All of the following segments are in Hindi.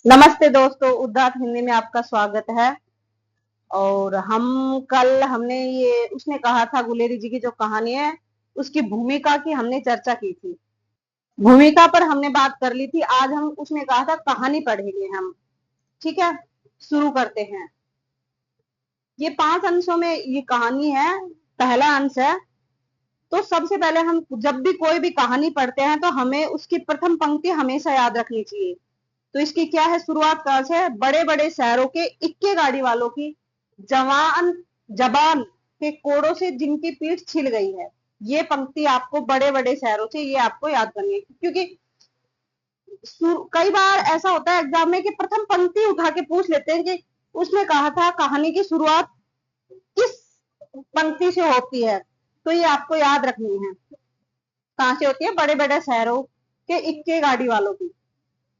नमस्ते दोस्तों, उद्धात हिंदी में आपका स्वागत है। और हमने ये उसने कहा था, गुलेरी जी की जो कहानी है उसकी भूमिका की हमने चर्चा की थी। भूमिका पर हमने बात कर ली थी। आज हम उसने कहा था कहानी पढ़ेंगे हम। ठीक है, शुरू करते हैं। ये 5 अंशों में ये कहानी है। पहला अंश है। तो सबसे पहले हम जब भी कोई भी कहानी पढ़ते हैं तो हमें उसकी प्रथम पंक्ति हमेशा याद रखनी चाहिए। तो इसकी क्या है, शुरुआत कहां से है? बड़े बड़े शहरों के इक्के गाड़ी वालों की जवान जबान के कोड़ों से जिनकी पीठ छिल गई है। ये पंक्ति आपको बड़े बड़े शहरों से ये आपको याद करनी है, क्योंकि कई बार ऐसा होता है एग्जाम में कि प्रथम पंक्ति उठा के पूछ लेते हैं कि उसने कहा था कहानी की शुरुआत किस पंक्ति से होती है। तो ये आपको याद रखनी है, कहां से होती है? बड़े बड़े शहरों के इक्के गाड़ी वालों की।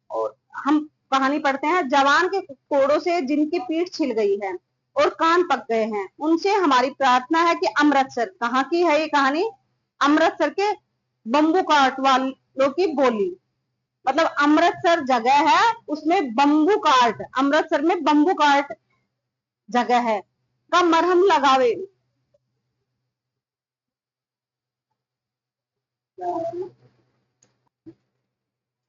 और हम कहानी पढ़ते हैं। जवान के कोड़ों से जिनकी पीठ छिल गई है और कान पक गए हैं, उनसे हमारी प्रार्थना है कि अमृतसर, कहाँ की है ये कहानी? अमृतसर के बम्बू काट वालों की बोली। मतलब अमृतसर जगह है, उसमें बम्बू काट, अमृतसर में बम्बू काट जगह है का मरहम लगावे।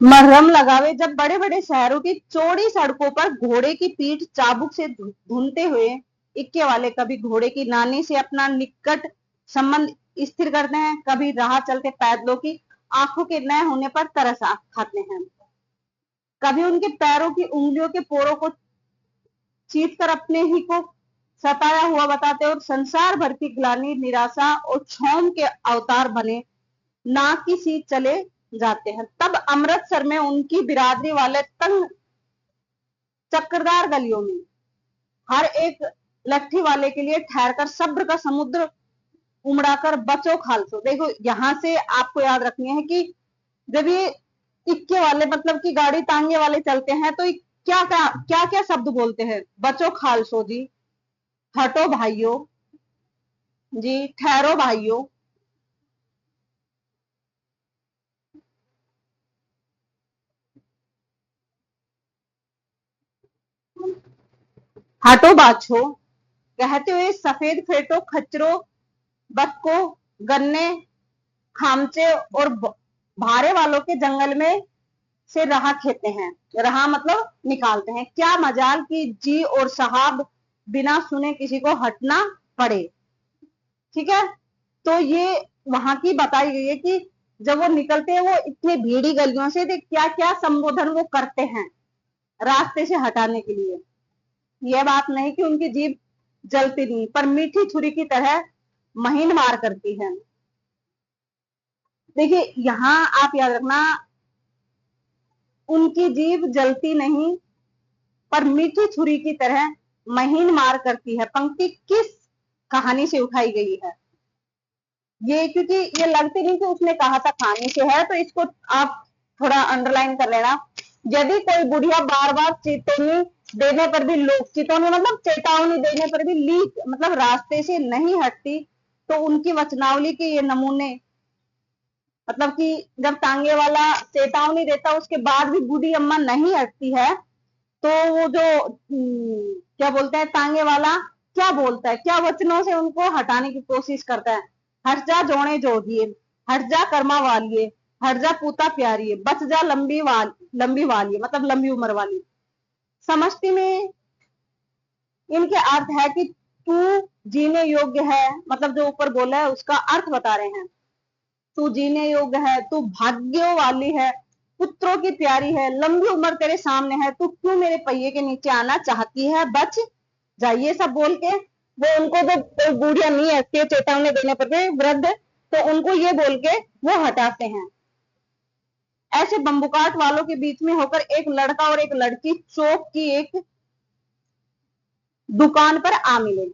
मरहम लगावे जब बड़े बड़े शहरों की चौड़ी सड़कों पर घोड़े की पीठ चाबुक से धुनते हुए इक्के वाले कभी घोड़े की नानी से अपना निकट संबंध स्थिर करते हैं, कभी राह चलते पैदलों की आंखों के न होने पर तरस खाते हैं, कभी उनके पैरों की उंगलियों के पोरों को चीत कर अपने ही को सताया हुआ बताते और संसार भर की ग्लानि, निराशा और क्षोभ के अवतार बने नाक की सीट चले जाते हैं। तब अमृतसर में उनकी बिरादरी वाले तंग चक्करदार गलियों में हर एक लट्ठी वाले के लिए ठहरकर सब्र का समुद्र उमड़ाकर बचो खालसो। देखो, यहां से आपको याद रखनी है कि जब ये इक्के वाले मतलब कि गाड़ी तांगे वाले चलते हैं तो क्या क्या क्या क्या शब्द बोलते हैं? बचो खालसो जी, हटो भाइयों जी, ठहरो भाइयों, हटो बाछो, कहते हुए सफेद फेटो खच्चरों, बक्को, गन्ने, खामचे और भारे वालों के जंगल में से रहा खेते हैं। रहा मतलब निकालते हैं। क्या मजाल की जी और साहब बिना सुने किसी को हटना पड़े। ठीक है, तो ये वहां की बताई गई है कि जब वो निकलते हैं वो इतने भीड़ी गलियों से, तो क्या क्या संबोधन वो करते हैं रास्ते से हटाने के लिए। यह बात नहीं कि उनकी जीभ जलती नहीं, पर मीठी छुरी की तरह महीन मार करती है। देखिए, यहां आप याद रखना, उनकी जीभ जलती नहीं पर मीठी छुरी की तरह महीन मार करती है। पंक्ति किस कहानी से उठाई गई है? ये क्योंकि ये लगती नहीं कि उसने कहा था कहानी से है, तो इसको आप थोड़ा अंडरलाइन कर लेना। यदि कोई बुढ़िया बार बार चेतावनी देने पर भी लोग, चेतावनी मतलब चेतावनी देने पर भी लीक मतलब रास्ते से नहीं हटती, तो उनकी वचनावली के ये नमूने, मतलब कि जब तांगे वाला चेतावनी देता उसके बाद भी बूढ़ी अम्मा नहीं हटती है, तो वो जो क्या बोलते हैं तांगे वाला, क्या बोलता है, क्या वचनों से उनको हटाने की कोशिश करता है? हट जा जोड़े जोड़ दिए, हट जा कर्मा वालिए, हट जा पूता प्यारी, बच जा लंबी वाली, मतलब लंबी उम्र वाली। समष्टि में इनके अर्थ है कि तू जीने योग्य है, मतलब जो ऊपर बोला है उसका अर्थ बता रहे हैं। तू जीने योग्य है, तू भाग्यों वाली है, पुत्रों की प्यारी है, लंबी उम्र तेरे सामने है, तू क्यों मेरे पहिए के नीचे आना चाहती है? बच जाइए सब बोल के वो उनको, जो कोई बूढ़िया नहीं हटती है चेतावनी देने पर भी वृद्ध, तो उनको ये बोल के वो हटाते हैं। ऐसे बम्बुकाट वालों के बीच में होकर एक लड़का और एक लड़की चौक की एक दुकान पर आ मिले।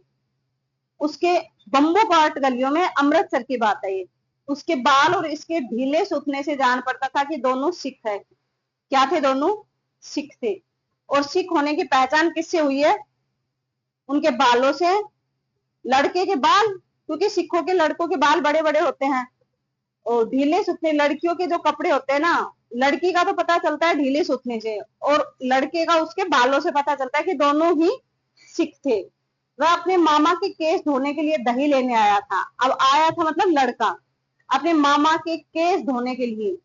उसके बम्बू काट गलियों में अमृतसर की बात है ये। उसके बाल और इसके ढीले सूखने से जान पड़ता था कि दोनों सिख है। क्या थे दोनों? सिख थे। और सिख होने की पहचान किससे हुई है? उनके बालों से। लड़के के बाल, क्योंकि सिखों के लड़कों के बाल बड़े बड़े होते हैं, और ढीले सूखने लड़कियों के जो कपड़े होते हैं ना, लड़की का तो पता चलता है ढीले सूतने से, और लड़के का उसके बालों से पता चलता है कि दोनों ही सिख थे। वह अपने मामा के केस धोने के लिए दही लेने आया था। अब आया था मतलब लड़का अपने मामा के केस धोने के लिए,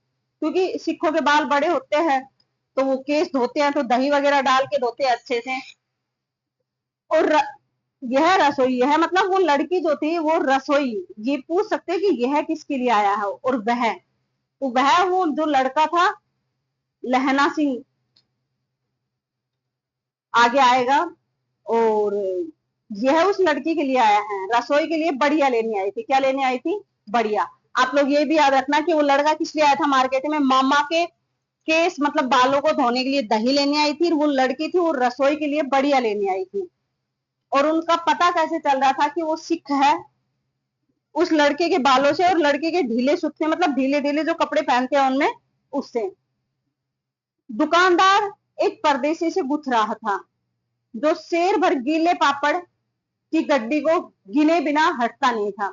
क्योंकि सिखों के बाल बड़े होते हैं तो वो केस धोते हैं तो दही वगैरह डाल के धोते हैं अच्छे से। और यह रसोई, यह मतलब वो लड़की जो थी वो रसोई, ये पूछ सकते हैं कि यह किसके लिए आया है। और वह तो वह वो जो लड़का था लहना सिंह आगे आएगा। और यह उस लड़की के लिए आया है, रसोई के लिए बढ़िया लेने आई थी। क्या लेने आई थी? बढ़िया। आप लोग ये भी याद रखना कि वो लड़का किस लिए आया था मार्केट में, मामा के केस मतलब बालों को धोने के लिए दही लेने आई थी। वो लड़की थी वो रसोई के लिए बढ़िया लेने आई थी। और उनका पता कैसे चल रहा था कि वो सिख है? उस लड़के के बालों से और लड़के के ढीले सूतने मतलब ढीले ढीले जो कपड़े पहनते हैं उनमें, उससे। दुकानदार एक परदेसी से गुथ रहा था जो शेर भर गीले पापड़ की गड्डी को गिने बिना हटता नहीं था।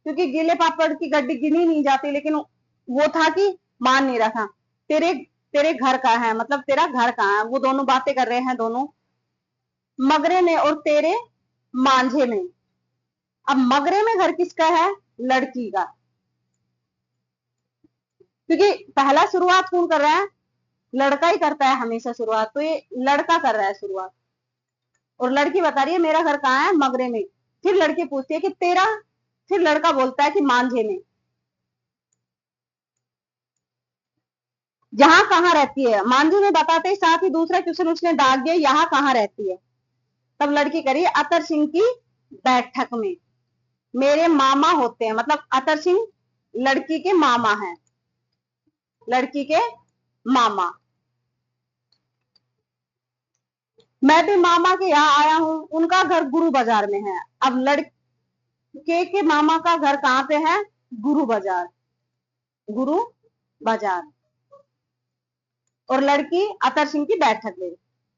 क्योंकि गीले पापड़ की गड्डी गिनी नहीं जाती, लेकिन वो था कि मान नहीं रहा था। तेरे तेरे घर का है मतलब तेरा घर कहाँ है, वो दोनों बातें कर रहे हैं दोनों मगरे में और तेरे मांझे में। अब मगरे में घर किसका है? लड़की का। क्योंकि पहला शुरुआत कौन कर रहा है? लड़का ही करता है हमेशा शुरुआत, तो ये लड़का कर रहा है शुरुआत। और लड़की बता रही है मेरा घर कहाँ है? मगरे में। फिर लड़की पूछती है कि तेरा? फिर लड़का बोलता है कि मांझे में। यहाँ कहाँ रहती है? मांझे में बताते ही साथ ही दूसरा क्वेश्चन उसने दाग दिया, यहाँ कहाँ रहती है? तब लड़की करी अतर सिंह की बैठक में मेरे मामा होते हैं। मतलब अतर सिंह लड़की के मामा हैं, लड़की के मामा। मैं भी मामा के यहाँ आया हूँ, उनका घर गुरु बाजार में है। अब लड़के के मामा का घर कहाँ पे है? गुरु बाजार, गुरु बाजार। और लड़की अतर सिंह की बैठक में,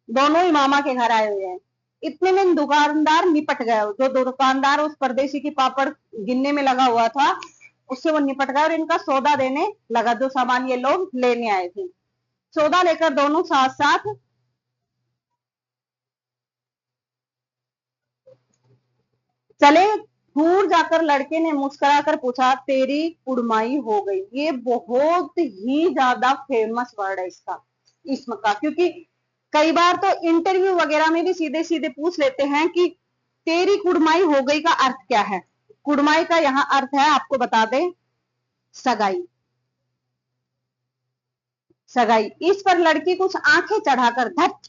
दोनों ही मामा के घर आए हुए हैं। इतने में दुकानदार निपट गया, जो दुकानदार उस परदेसी की पापड़ गिनने में लगा हुआ था उससे वो निपट गया और इनका सौदा देने लगा, जो सामान ये लोग लेने आए थे। सौदा लेकर दोनों साथ साथ चले। दूर जाकर लड़के ने मुस्कुराकर पूछा तेरी कुड़माई हो गई। ये बहुत ही ज्यादा फेमस वर्ड है इसका, इसम का, क्योंकि कई बार तो इंटरव्यू वगैरह में भी सीधे सीधे पूछ लेते हैं कि तेरी कुड़माई हो गई का अर्थ क्या है। कुड़माई का यहाँ अर्थ है, आपको बता दे, सगाई। सगाई। इस पर लड़की कुछ आंखें चढ़ाकर धट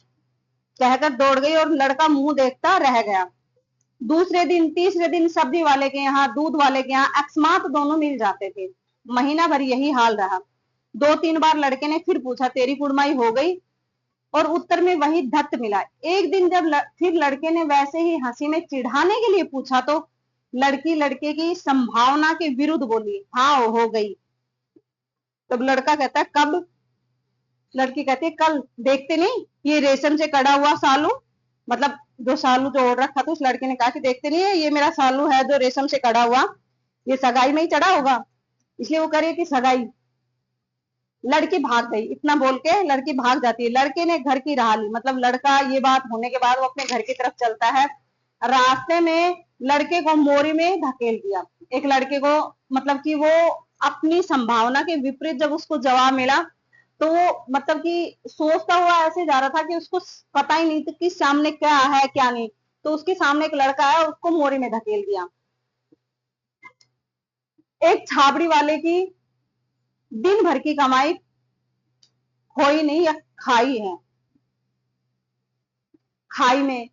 कहकर दौड़ गई और लड़का मुंह देखता रह गया। दूसरे दिन तीसरे दिन सब्जी वाले के यहाँ दूध वाले के यहाँ अकस्मात दोनों मिल जाते थे। महीना भर यही हाल रहा। दो तीन बार लड़के ने फिर पूछा तेरी कुड़माई हो गई, और उत्तर में वही धत मिला। एक दिन जब फिर लड़के ने वैसे ही हंसी में चिढ़ाने के लिए पूछा तो लड़की लड़के की संभावना के विरुद्ध बोली हाँ हो गई। तब लड़का कहता है कब? लड़की कहती है कल। देखते नहीं ये रेशम से कड़ा हुआ सालू, मतलब जो सालू जो ओढ़ रखा था, उस लड़के ने कहा कि देखते नहीं है ये मेरा सालू है जो रेशम से कड़ा हुआ, ये सगाई में ही चढ़ा होगा, इसलिए वो करे कि सगाई। लड़की भाग गई। इतना बोल के लड़की भाग जाती है। लड़के ने घर की राह ली, मतलब लड़का ये बात होने के बाद वो अपने घर की तरफ चलता है। रास्ते में लड़के को मोरी में धकेल दिया। एक लड़के को मतलब कि वो अपनी संभावना के विपरीत जब उसको जवाब मिला तो वो मतलब कि सोचता हुआ ऐसे जा रहा था कि उसको पता ही नहीं था कि सामने क्या है क्या नहीं। तो उसके सामने एक लड़का है, उसको मोरी में धकेल दिया। एक छाबड़ी वाले की दिन भर की कमाई खोई नहीं या खाई है, खाई में।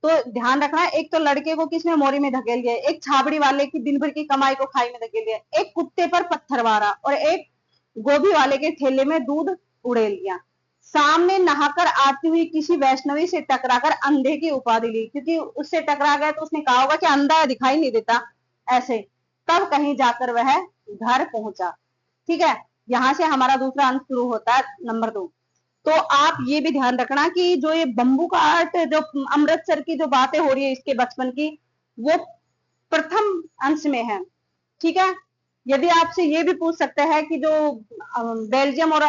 तो ध्यान रखना, एक तो लड़के को किसने मोरी में धकेल दिया, एक छाबड़ी वाले की दिन भर की कमाई को खाई में धकेल दिया, एक कुत्ते पर पत्थर मारा और एक गोभी वाले के ठेले में दूध उड़ेल दिया। सामने नहाकर आती हुई किसी वैष्णवी से टकराकर अंधे की उपाधि ली, क्योंकि उससे टकरा गया तो उसने कहा होगा कि अंधा दिखाई नहीं देता ऐसे। तब कहीं जाकर वह घर पहुंचा। ठीक है, यहां से हमारा दूसरा अंक शुरू होता है, नंबर 2। तो आप ये भी ध्यान रखना कि जो ये बंबू का आर्ट, जो अमृतसर की जो बातें हो रही है इसके बचपन की, वो प्रथम अंश में है। ठीक है, यदि आपसे ये भी पूछ सकते हैं कि जो बेल्जियम और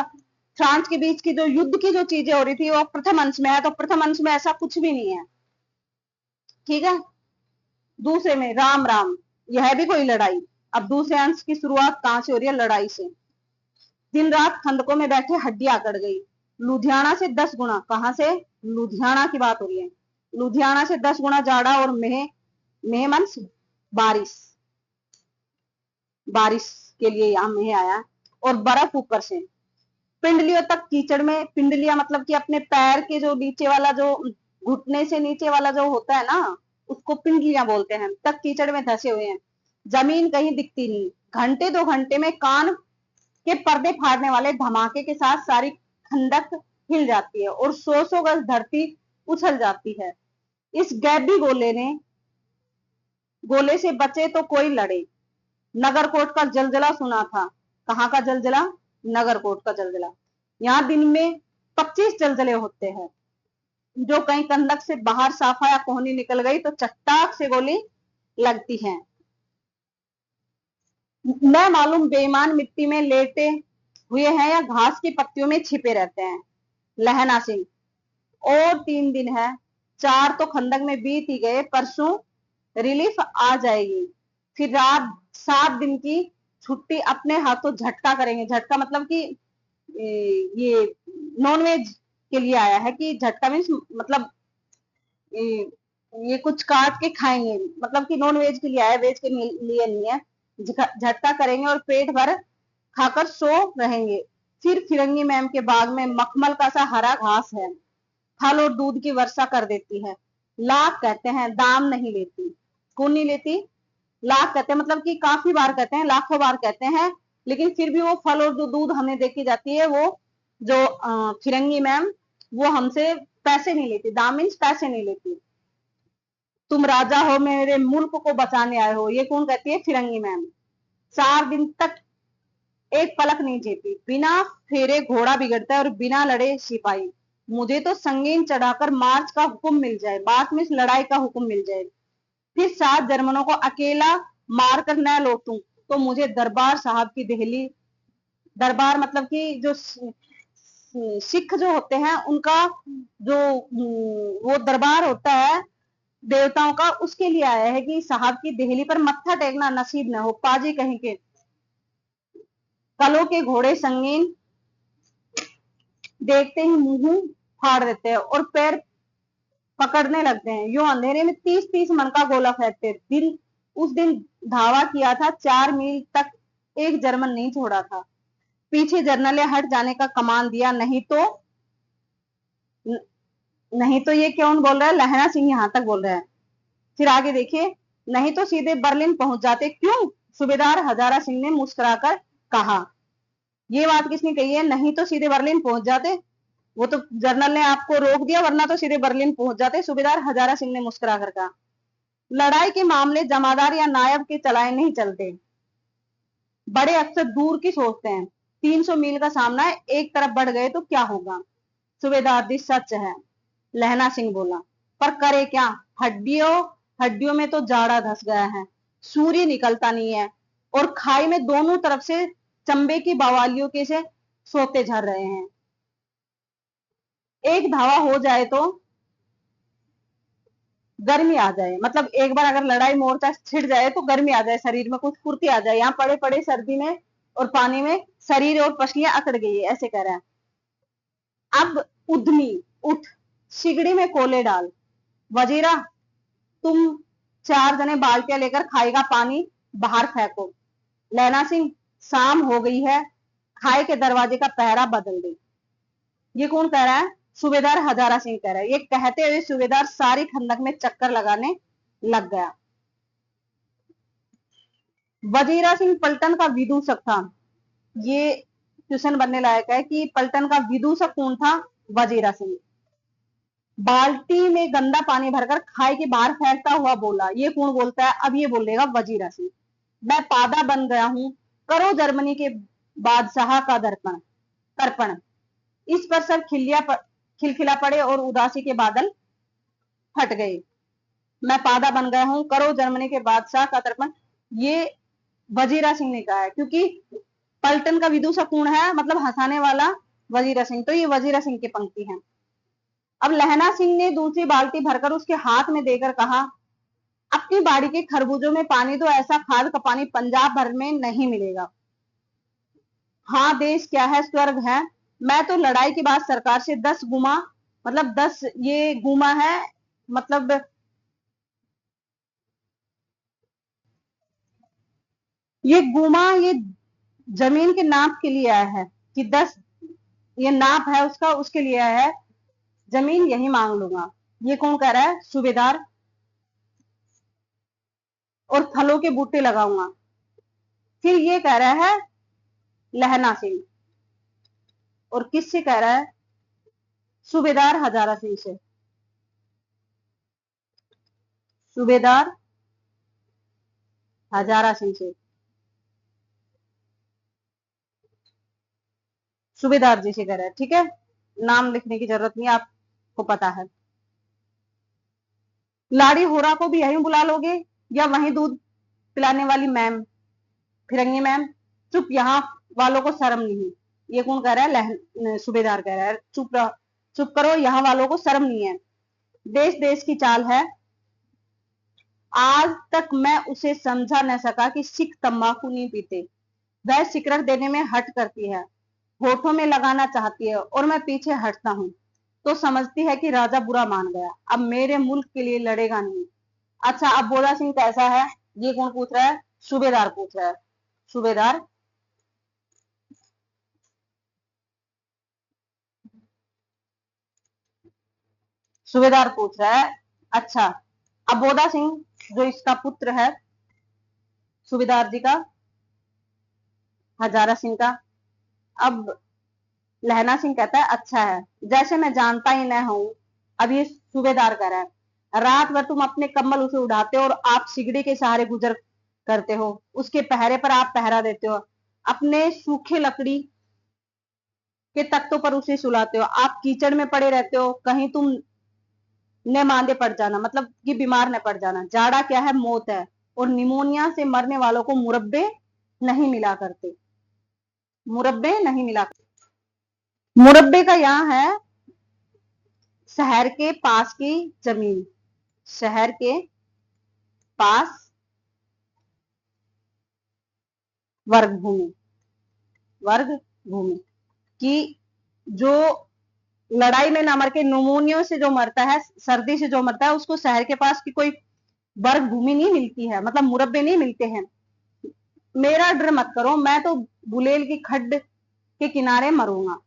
फ्रांस के बीच की जो युद्ध की जो चीजें हो रही थी वो प्रथम अंश में है, तो प्रथम अंश में ऐसा कुछ भी नहीं है, ठीक है। दूसरे में राम राम, यह भी कोई लड़ाई। अब दूसरे अंश की शुरुआत कहां से हो रही है? लड़ाई से। दिन रात खंदकों में बैठे हड्डियां अकड़ गई। लुधियाना से 10 गुना, कहां से? लुधियाना की बात हो रही है। लुधियाना से 10 गुना जाड़ा और मेहमंस बारिश, बारिश के लिए यहां मेह आया, और बर्फ ऊपर से। पिंडलियों तक कीचड़ में, पिंडलियां मतलब कि अपने पैर के जो नीचे वाला, जो घुटने से नीचे वाला जो होता है ना, उसको पिंडलियां बोलते हैं, तक कीचड़ में धंसे हुए हैं। जमीन कहीं दिखती नहीं। घंटे 2 घंटे में कान के पर्दे फाड़ने वाले धमाके के साथ सारी खंडक हिल जाती है और 100 गज धरती उछल जाती है। इस गैबी गोले से बचे तो कोई लड़े। नगरकोट का जलजला सुना था। कहां का जलजला? नगरकोट का जलजला। यहां दिन में 25 जलजले होते हैं। जो कहीं कंदक से बाहर साफा या कोहनी निकल गई तो चट्टाक से गोली लगती है। न मालूम बेईमान मिट्टी में लेटे हुए हैं या घास की पत्तियों में छिपे रहते हैं। लहना सिंह, और 3 दिन है, 4 तो खंदक में बीत ही गए, परसों रिलीफ आ जाएगी, फिर रात 7 दिन की छुट्टी अपने हाथों झटका करेंगे। झटका मतलब कि ये नॉनवेज के लिए आया है, कि झटका मीन्स मतलब ये कुछ काट के खाएंगे, मतलब कि नॉन वेज के लिए आया, वेज के लिए नहीं है। झटका करेंगे और पेट भर खाकर सो रहेंगे। फिर फिरंगी मैम के बाग में मखमल का सा हरा घास है, फल और दूध की वर्षा कर देती है। लाख कहते हैं, दाम नहीं लेती। कौन नहीं लेती? लाख कहते हैं, मतलब कि काफी बार कहते हैं, लाखों बार कहते हैं, लेकिन फिर भी वो फल और जो दूध हमें देखी जाती है, वो जो फिरंगी मैम, वो हमसे पैसे नहीं लेती। दाम मीन्स पैसे नहीं लेती। तुम राजा हो, मेरे मुल्क को बचाने आए हो, ये कौन कहती है? फिरंगी मैम। 4 दिन तक एक पलक नहीं झेपी। बिना फेरे घोड़ा बिगड़ता है और बिना लड़े सिपाही। मुझे तो संगीन चढ़ाकर मार्च का हुक्म मिल जाए, बात में लड़ाई का हुक्म मिल जाए, फिर 7 जर्मनों को अकेला मारकर न लौटूं तो मुझे दरबार साहब की दहली, दरबार मतलब कि जो सिख जो होते हैं उनका जो वो दरबार होता है देवताओं का, उसके लिए आया है कि साहब की देहली पर मत्था टेकना नसीब न हो। पाजी कहीं के कलों के घोड़े संगीन देखते ही मुंह फाड़ देते हैं और पैर पकड़ने लगते हैं। यूं अंधेरे में 30-30 मन का गोला फेंकते। उस दिन धावा किया था, 4 मील तक एक जर्मन नहीं छोड़ा था। पीछे जर्नल हट जाने का कमान दिया, नहीं तो ये कौन बोल रहा है? लहना सिंह यहां तक बोल रहा है। फिर आगे देखिए, नहीं तो सीधे बर्लिन पहुंच जाते। क्यों? सूबेदार हजारा सिंह ने मुस्कुराकर कहा। ये बात किसने कही है? नहीं तो सीधे बर्लिन पहुंच जाते, वो तो जर्नल ने आपको रोक दिया, वरना तो सीधे बर्लिन पहुंच जाते। सूबेदार हजारा सिंह ने मुस्कुराकर कहा। लड़ाई के मामले जमादार या नायब के चलाए नहीं चलते, बड़े अक्सर दूर की सोचते हैं। 300 मील का सामना है, एक तरफ बढ़ गए तो क्या होगा? सूबेदार जी सच है, लहना सिंह बोला, पर करे क्या? हड्डियों हड्डियों में तो जाड़ा धस गया है, सूर्य निकलता नहीं है, और खाई में दोनों तरफ से चंबे की बवालियों के से सोते झर रहे हैं। एक धावा हो जाए तो गर्मी आ जाए, मतलब एक बार अगर लड़ाई मोर्चा छिड़ जाए तो गर्मी आ जाए, शरीर में कुछ फुर्ती आ जाए। यहाँ पड़े पड़े सर्दी में और पानी में शरीर और पसलियां अकड़ गई है, ऐसे कह रहा है। अब उद्यमी उठ, सिगड़ी में कोले डाल। वजीरा, तुम 4 जने बाल्टियां लेकर खाई का पानी बाहर फेंको। लैना सिंह, शाम हो गई है, खाई के दरवाजे का पहरा बदल दे। ये कौन कह रहा है? सूबेदार हजारा सिंह कह रहा है। ये कहते हुए सूबेदार सारी खंदक में चक्कर लगाने लग गया। वजीरा सिंह पलटन का विदूषक था। ये क्वेश्चन बनने लायक है कि पलटन का विदूषक कौन था? वजीरा सिंह। बाल्टी में गंदा पानी भरकर खाई के बाहर फेंकता हुआ बोला। ये कौन बोलता है? अब ये बोलेगा वजीरा सिंह। मैं पादा बन गया हूं, करो जर्मनी के बादशाह का दर्पण तर्पण। इस पर सब खिलखिला पड़े और उदासी के बादल फट गए। मैं पादा बन गया हूं, करो जर्मनी के बादशाह का तर्पण, ये वजीरा सिंह ने कहा है, क्योंकि पलटन का विदूषक कौन है? मतलब हंसाने वाला वजीरा सिंह, तो ये वजीरा सिंह की पंक्ति है। अब लहना सिंह ने दूसरी बाल्टी भरकर उसके हाथ में देकर कहा, अपनी बाड़ी के खरबूजों में पानी दो, ऐसा खाद का पानी पंजाब भर में नहीं मिलेगा। हाँ, देश क्या है, स्वर्ग है। मैं तो लड़ाई के बाद सरकार से 10 गुमा, मतलब 10 ये गुमा है, मतलब ये गुमा ये जमीन के नाप के लिए आया है कि 10 ये नाप है उसका, उसके लिए आया है। जमीन यही मांग लूंगा। ये कौन कह रहा है? सूबेदार। और फलों के बूटे लगाऊंगा। फिर ये कह रहा है लहना सिंह। और किससे कह रहा है? सूबेदार हजारा सिंह से। सूबेदार हजारा सिंह से, सूबेदार जी से कह रहा है। ठीक है, नाम लिखने की जरूरत नहीं, आपको पता है। लाड़ी होरा को भी यहीं बुला लोगे या वहीं दूध पिलाने वाली मैम, फिरंगी मैम? चुप, यहाँ वालों को शर्म नहीं। ये कौन कह रहा है? सूबेदार कह रहा है। चुप रहो, चुप करो, यहाँ वालों को शर्म नहीं है। देश देश की चाल है। आज तक मैं उसे समझा न सका कि सिख तंबाकू नहीं पीते। वह सिगरेट देने में हट करती है, होठों में लगाना चाहती है और मैं पीछे हटता हूँ तो समझती है कि राजा बुरा मान गया, अब मेरे मुल्क के लिए लड़ेगा नहीं। अच्छा, अब बोधा सिंह कैसा है? ये कौन पूछ रहा है? सूबेदार पूछ रहा है। सूबेदार सूबेदार पूछ रहा है। अच्छा, अब बोधा सिंह जो इसका पुत्र है सूबेदार जी का, हजारा सिंह का, अब लहना सिंह कहता है अच्छा है, जैसे मैं जानता ही न हूं। अब ये सूबेदार कह रहा है, रात भर तुम अपने कम्बल उसे उड़ाते हो और आप सिगड़ी के सहारे गुजर करते हो, उसके पहरे पर आप पहरा देते हो, अपने सूखे लकड़ी के तख्तों पर उसे सुलाते हो, आप कीचड़ में पड़े रहते हो, कहीं तुम न मांदे पड़ जाना, मतलब कि बीमार न पड़ जाना। जाड़ा क्या है? मौत है। और निमोनिया से मरने वालों को मुरब्बे नहीं मिला करते, मुरब्बे नहीं मिला करते। मुरब्बे का यहाँ है शहर के पास की जमीन, शहर के पास वर्ग भूमि, वर्ग भूमि की, जो लड़ाई में ना मर के निमोनिया से जो मरता है, सर्दी से जो मरता है, उसको शहर के पास की कोई वर्ग भूमि नहीं मिलती है, मतलब मुरब्बे नहीं मिलते हैं। मेरा डर मत करो, मैं तो बुलेल की खड्ड के किनारे मरूंगा,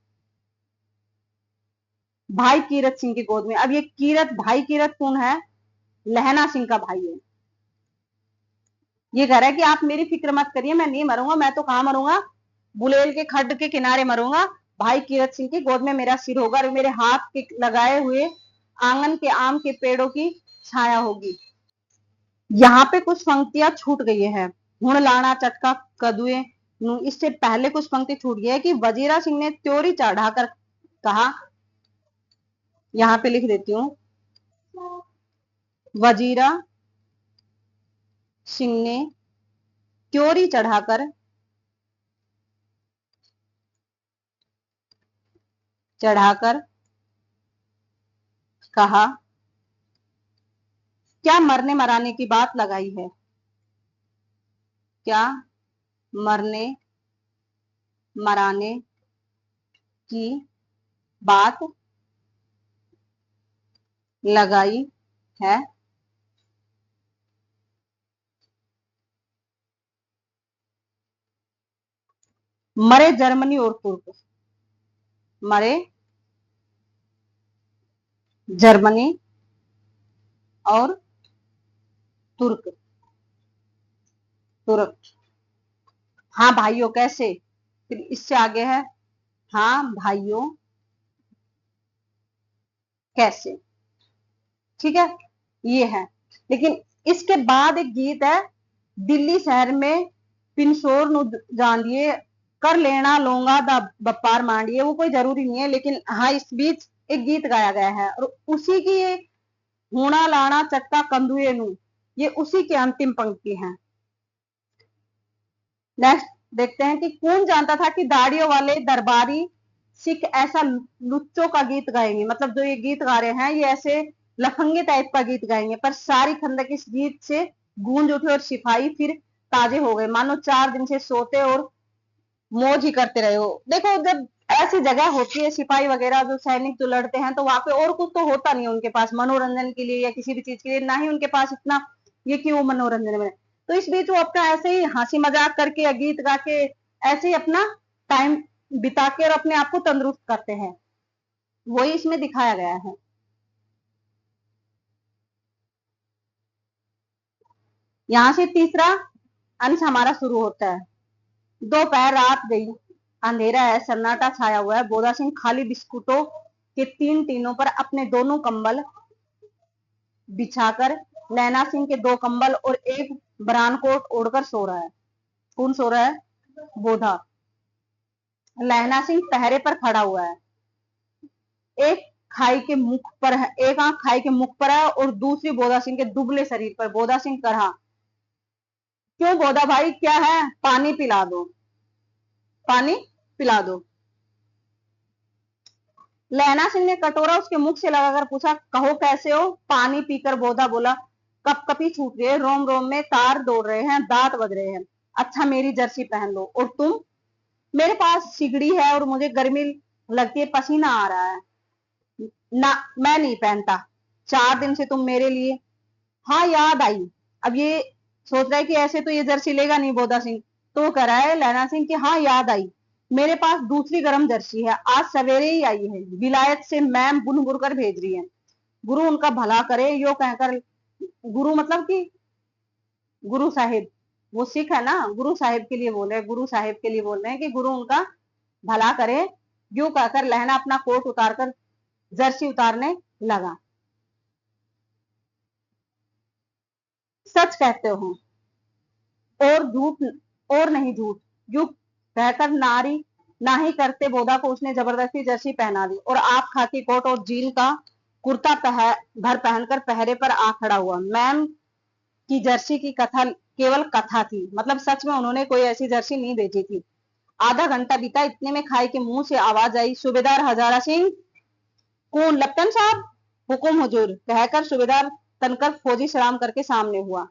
भाई कीरत सिंह की गोद में। अब ये कीरत, भाई कीरत कौन है? लहना सिंह का भाई है। ये कह रहा है कि आप मेरी फिक्र मत करिए, मैं नहीं मरूंगा, मैं तो कहां मरूंगा? बुलेल के खड्ड के किनारे मरूंगा। भाई कीरत सिंह की गोद में मेरा सिर होगा और मेरे हाथ के लगाए हुए आंगन के आम के पेड़ों की छाया होगी। यहाँ पे कुछ पंक्तियां छूट गई है। हुण लाना चटका कदुए, इससे पहले कुछ पंक्ति छूट गई है कि वजीरा सिंह ने त्योरी चढ़ाकर कहा। यहाँ पे लिख देती हूँ, वजीरा सिंह ने त्योरी चढ़ाकर कहा, क्या मरने मराने की बात लगाई है? क्या मरने मराने की बात लगाई है? मरे जर्मनी और तुर्क, मरे जर्मनी और तुर्क, तुर्क। हाँ भाइयों कैसे? फिर इससे आगे है, हाँ भाइयों कैसे। ठीक है, ये है। लेकिन इसके बाद एक गीत है, दिल्ली शहर में पिनशोर नु जान दिए, कर लेना लोंगा दा बपार मांडिए। वो कोई जरूरी नहीं है, लेकिन हाँ इस बीच एक गीत गाया गया है और उसी की ये होना लाना चक्का कंदुए नु, ये उसी की अंतिम पंक्ति है। नेक्स्ट देखते हैं कि कौन जानता था कि दाढ़ियों वाले दरबारी सिख ऐसा लुच्चों का गीत गाएंगे, मतलब जो ये गीत गा रहे हैं ये ऐसे लफंगे टाइप का गीत गाएंगे। पर सारी खंदक इस गीत से गूंज उठी और सिपाही फिर ताजे हो गए, मानो 4 दिन से सोते और मौज ही करते रहे हो। देखो जब ऐसी जगह होती है, सिपाही वगैरह जो सैनिक जो लड़ते हैं, तो वहां पे और कुछ तो होता नहीं है उनके पास मनोरंजन के लिए या किसी भी चीज के लिए, ना ही उनके पास इतना ये कि वो मनोरंजन में। तो इस बीच वो अपना ऐसे ही हंसी मजाक करके या गीत गा के ऐसे ही अपना टाइम बिता के और अपने आप को तंदुरुस्त करते हैं, वही इसमें दिखाया गया है। यहाँ से तीसरा अंश हमारा शुरू होता है। दोपहर रात गई, अंधेरा है, सन्नाटा छाया हुआ है। बोधा सिंह खाली बिस्कुटों के 3 टीनों पर अपने दोनों कंबल बिछाकर लैना सिंह के 2 कंबल और एक बरान कोट ओढ़कर सो रहा है। कौन सो रहा है? बोधा। लहना सिंह पहरे पर खड़ा हुआ है। एक खाई के मुख पर है, एक आंख खाई के मुख पर है और दूसरी बोधा सिंह के दुबले शरीर पर। बोधा सिंह कहा, क्यों बोधा भाई, क्या है? पानी पिला दो, पानी पिला दो। लहना सिंह ने कटोरा उसके मुख से लगाकर पूछा, कहो कैसे हो? पानी पीकर बोधा बोला, कपकपी छूट गए, रोम रोम में तार दौड़ रहे हैं, दांत बज रहे हैं। अच्छा मेरी जर्सी पहन लो। और तुम? मेरे पास सिगड़ी है और मुझे गर्मी लगती है, पसीना आ रहा है। ना, मैं नहीं पहनता। 4 दिन से तुम मेरे लिए। हाँ याद आई। अब ये सोच रहा है कि ऐसे तो ये जर्सी लेगा नहीं बोधा सिंह, तो कह रहा है लहना सिंह कि हाँ याद आई, मेरे पास दूसरी गर्म जर्सी है, आज सवेरे ही आई है, विलायत से मैम बुन बुन कर भेज रही है। गुरु उनका भला करे, यो कहकर, गुरु मतलब कि गुरु साहिब, वो सिख है ना, गुरु साहिब के लिए बोल रहे हैं, गुरु साहिब के लिए बोल रहे हैं कि गुरु उनका भला करे। यूं कहकर लहना अपना कोट उतारकर जर्सी उतारने लगा। सच कहते हो और झूठ, और नहीं झूठ, यूं कहकर नारी ना ही करते बोधा को उसने जबरदस्ती जर्सी पहना दी और आप खाकी कोट और जीन का कुर्ता भर पहनकर पहरे पर आ खड़ा हुआ। मैम की जर्सी की कथा केवल कथा थी, मतलब सच में उन्होंने कोई ऐसी जर्सी नहीं बेची थी। आधा घंटा बीता, इतने में खाई के मुंह से आवाज आई, सूबेदार हजारा सिंह। कौन? लप्टन साहब। हुकुम हुजूर, कहकर सूबेदार तनकर फौजी सलाम करके सामने हुआ।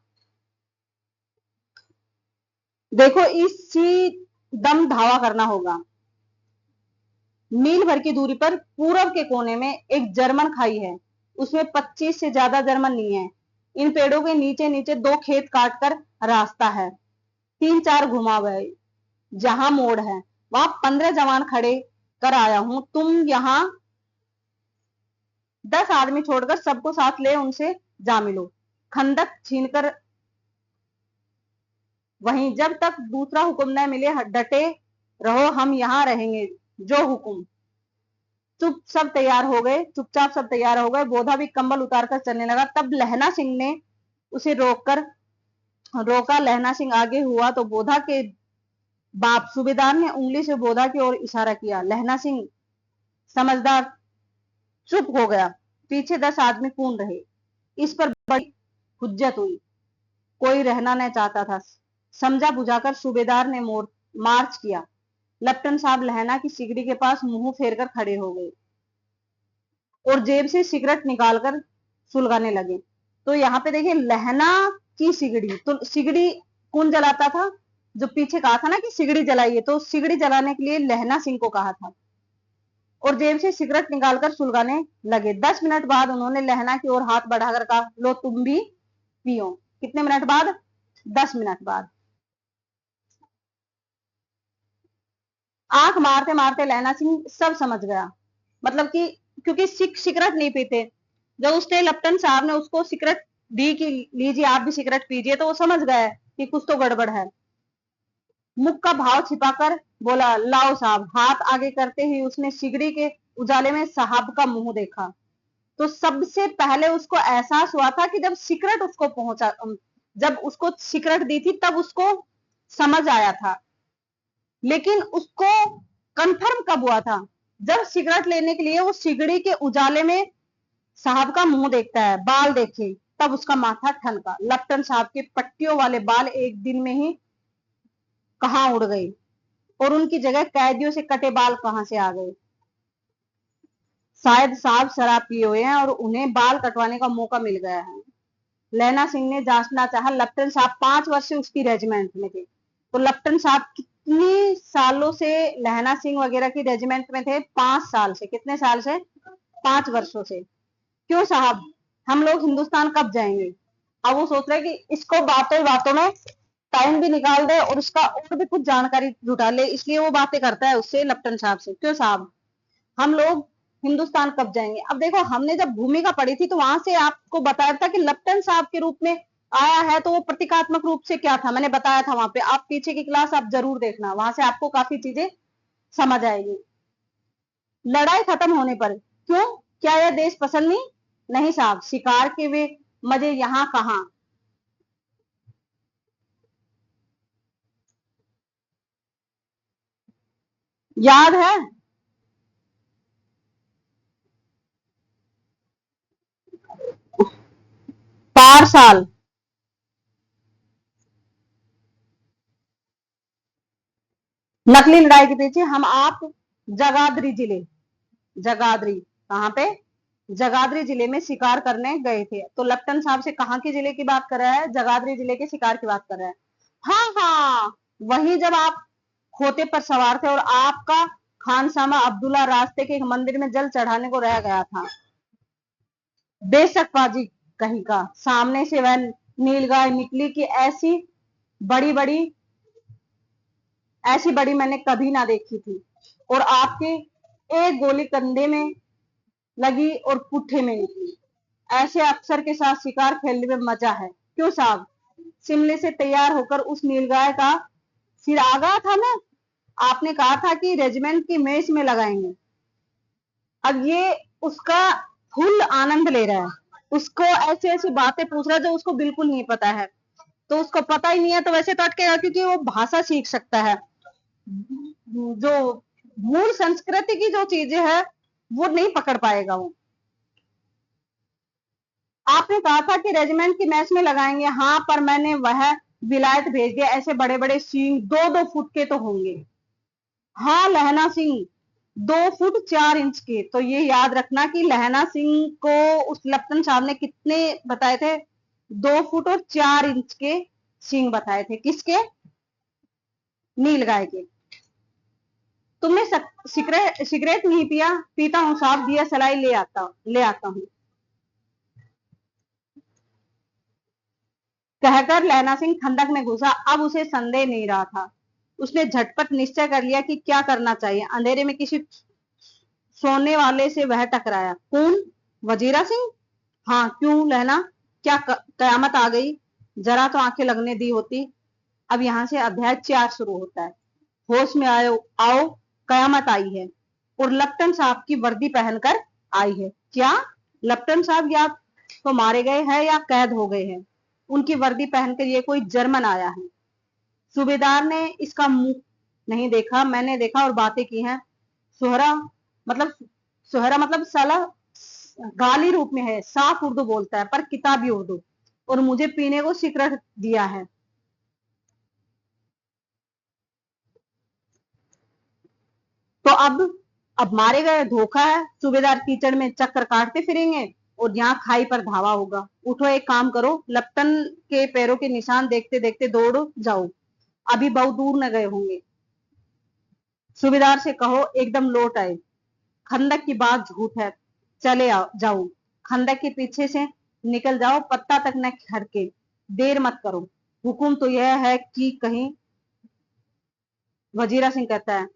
देखो इसी दम धावा करना होगा। मील भर की दूरी पर पूरब के कोने में एक जर्मन खाई है, उसमें 25 से ज्यादा जर्मन नहीं है। इन पेड़ों के नीचे नीचे 2 खेत काट कर रास्ता है, 3-4 घुमाव है, जहां मोड़ है वहां 15 जवान खड़े कर आया हूं। तुम यहां 10 आदमी छोड़कर सबको साथ ले उनसे जा मिलो। खंदक छीनकर वहीं, जब तक दूसरा हुक्म न मिले डटे रहो, हम यहां रहेंगे, जो हुक्म। चुपचाप सब तैयार हो गए। बोधा भी कंबल उतारकर चलने लगा। तब लहना सिंह ने उसे रोका। लहना सिंह आगे हुआ तो बोधा के बाप सूबेदार ने उंगली से बोधा की ओर इशारा किया। लहना सिंह समझदार चुप हो गया। पीछे 10 आदमी कून रहे। इस पर बड़ी हुज्जत हुई, कोई रहना न चाहता था। समझा बुझाकर सूबेदार ने मार्च किया। लेफ्टिनेंट साहब लहना की सिगड़ी के पास मुंह फेर कर खड़े हो गए और जेब से सिगरेट निकालकर सुलगाने लगे। तो यहाँ पे देखिए लहना की सिगड़ी, तो सिगड़ी कौन जलाता था? जो पीछे कहा था ना कि सिगड़ी जलाइए, तो सिगड़ी जलाने के लिए लहना सिंह को कहा था और जेब से सिगरेट निकालकर सुलगाने लगे। 10 मिनट बाद उन्होंने लहना की ओर हाथ बढ़ाकर कहा, लो तुम भी पियो। कितने मिनट बाद? 10 मिनट बाद। आंख मारते मारते लहना सिंह सब समझ गया, मतलब कि क्योंकि सिगरेट नहीं पीते, जब उसने लप्टन साहब ने उसको सिगरेट दी कि लीजिए आप भी सिगरेट पीजिए, तो वो समझ गया कि कुछ तो गड़बड़ है। मुख का भाव छिपाकर बोला, लाओ साहब। हाथ आगे करते ही उसने सिगड़ी के उजाले में साहब का मुंह देखा। तो सबसे पहले उसको एहसास हुआ था कि जब उसको सिगरेट दी थी तब उसको समझ आया था, लेकिन उसको कंफर्म कब हुआ था? जब सिगरेट लेने के लिए वो सिगड़ी के उजाले में साहब का मुंह देखता है, बाल देखे, तब उसका माथा ठनका। लप्टन साहब के पट्टियों वाले बाल एक दिन में ही कहां उड़ गए और उनकी जगह कैदियों से कटे बाल कहां से आ गए। शायद साहब शराब पिए हुए हैं और उन्हें बाल कटवाने का मौका मिल गया है। लहना सिंह ने जांचना चाहा। लेफ्टिनेंट साहब 5 वर्ष से उसकी रेजिमेंट में थे, तो लेफ्टिनेंट साहब कितने सालों से लहना सिंह वगैरह की रेजिमेंट में थे? 5 साल से। कितने साल से? 5 वर्षों से। क्यों साहब, हम लोग हिंदुस्तान कब जाएंगे? अब वो सोच रहे कि इसको बातों बातों में टाइम भी निकाल दे और उसका और भी कुछ जानकारी जुटा ले, इसलिए वो बातें करता है उससे, लेफ्टिनेंट साहब से। क्यों साहब, हम लोग हिंदुस्तान कब जाएंगे? अब देखो, हमने जब भूमिका पढ़ी थी तो वहां से आपको बताया था कि लेफ्टिनेंट साहब के रूप में आया है, तो वो प्रतीकात्मक रूप से क्या था मैंने बताया था वहां पे। आप पीछे की क्लास आप जरूर देखना, वहां से आपको काफी चीजें समझ आएगी। लड़ाई खत्म होने पर क्यों, क्या यह देश पसंद नहीं? नहीं साहब, शिकार के वे मजे यहाँ कहाँ। याद है? पार साल। नकली लड़ाई के पीछे हम आप जगाधरी जिले, जगाधरी कहाँ पे? जगाधरी जिले में शिकार करने गए थे। तो लेफ्टिनेंट साहब से कहाँ के जिले की बात कर रहा है? जगाधरी जिले के शिकार की बात कर रहा है। हाँ हाँ, वही जब आप खोते पर सवार थे और आपका खानसामा अब्दुल्ला रास्ते के एक मंदिर में जल चढ़ाने को रह गया था। बेशक पाजी कहीं का, सामने से वह नीलगाय निकली कि बड़ी बड़ी ऐसी बड़ी मैंने कभी ना देखी थी। और आपके एक गोली कंधे में लगी और पुट्ठे में निकली। ऐसे अफसर के साथ शिकार खेलने में मजा है। क्यों साहब, शिमले से तैयार होकर उस नीलगाय का सिर आ गया था ना, आपने कहा था कि रेजिमेंट की मेज में लगाएंगे। अब ये उसका फुल आनंद ले रहा है, उसको ऐसी ऐसी बातें पूछ रहा है जो उसको बिल्कुल नहीं पता है। तो उसको पता ही नहीं है तो वैसे तो अटकेगा, क्योंकि वो भाषा सीख सकता है। जो मूल संस्कृति की जो चीजें है वो नहीं पकड़ पाएगा वो। आपने कहा था कि रेजिमेंट की मैच में लगाएंगे, हाँ, पर मैंने वह विलायत भेज दिया। ऐसे बड़े बड़े सींग 2-2 फुट के तो होंगे। हाँ, लहना सिंह 2 फुट 4 इंच के। तो ये याद रखना कि लहना सिंह को उस लेफ्टिनेंट साहब ने कितने बताए थे? 2 फुट और 4 इंच के सींग बताए थे। किसके? नीलगाय के। तुमने सिगरेट नहीं पिया? पीता हूँ साहब, दिया सलाई ले आता हूँ, कहकर लहना सिंह खंदक में घुसा। अब उसे संदेह नहीं रहा था। उसने झटपट निश्चय कर लिया कि क्या करना चाहिए। अंधेरे में किसी सोने वाले से वह टकराया। कौन? वजीरा सिंह। हाँ, क्यों लहना, क्या कयामत आ गई? जरा तो आंखें लगने दी होती। अब यहां से अध्याय 4 शुरू होता है। होश में आयो, आओ, कयामत आई है और लेफ्टिनेंट साहब की वर्दी पहनकर आई है। क्या? लेफ्टिनेंट साहब या तो मारे गए हैं या कैद हो गए हैं। उनकी वर्दी पहनकर ये कोई जर्मन आया है। सूबेदार ने इसका मुंह नहीं देखा, मैंने देखा और बातें की हैं। सुहरा मतलब सुहरा मतलब साला गाली रूप में है। साफ उर्दू बोलता है पर किताबी उर्दू, और मुझे पीने को सिगरेट दिया है। तो अब मारे गए, धोखा है। सूबेदार कीचड़ में चक्कर काटते फिरेंगे और यहाँ खाई पर धावा होगा। उठो, एक काम करो, लपटन के पैरों के निशान देखते देखते दौड़ जाओ, अभी बहुत दूर न गए होंगे। सूबेदार से कहो एकदम लौट आए। खंदक की बात झूठ है, चले जाओ। खंदक के पीछे से निकल जाओ, पत्ता तक न खड़के। देर मत करो। हुक्म तो यह है कि कहीं। वजीरा सिंह कहता है।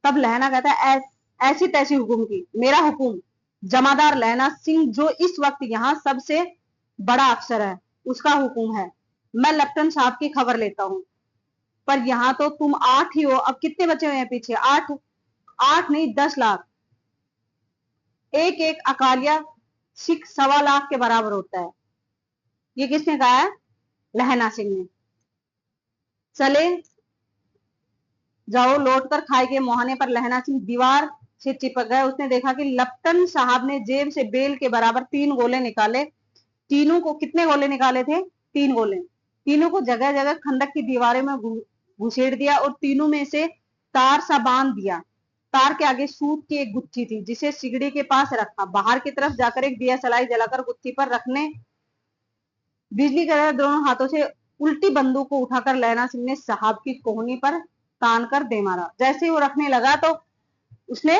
तब लहना कहता है, ऐसी तैसी हुक्म की? मेरा हुक्म? जमादार लहना सिंह जो इस वक्त यहाँ सबसे बड़ा अफसर है, उसका हुक्म है। मैं लेफ्टिनेंट साहब की खबर लेता हूँ। पर यहाँ तो तुम 8 ही हो। अब कितने बचे हुए हैं पीछे? 8? 8 नहीं, 10 लाख। एक एक अकालिया सिख 1.25 लाख के बराबर होता है। ये किसने कहा है? लहना सिंह ने। चले जाओ, लौटकर खाए के मुहाने पर लहना सिंह दीवार से चिपक गए। उसने देखा कि लप्टन साहब ने जेब से बेल के बराबर 3 गोले निकाले। तीनों को कितने गोले निकाले थे? 3 गोले। तीनों को जगह जगह खंदक की दीवारें में घुसेड़ दिया और तीनों में से तार सा बांध दिया तार के आगे सूत की एक गुत्थी थी जिसे सिगड़ी के पास रखा। बाहर की तरफ जाकर एक दिया सलाई जलाकर गुत्थी पर रखने बिजली के दोनों हाथों से उल्टी बंदूक को उठाकर लहना सिंह ने साहब की कोहनी पर तान कर दे मारा। जैसे ही वो रखने लगा तो उसने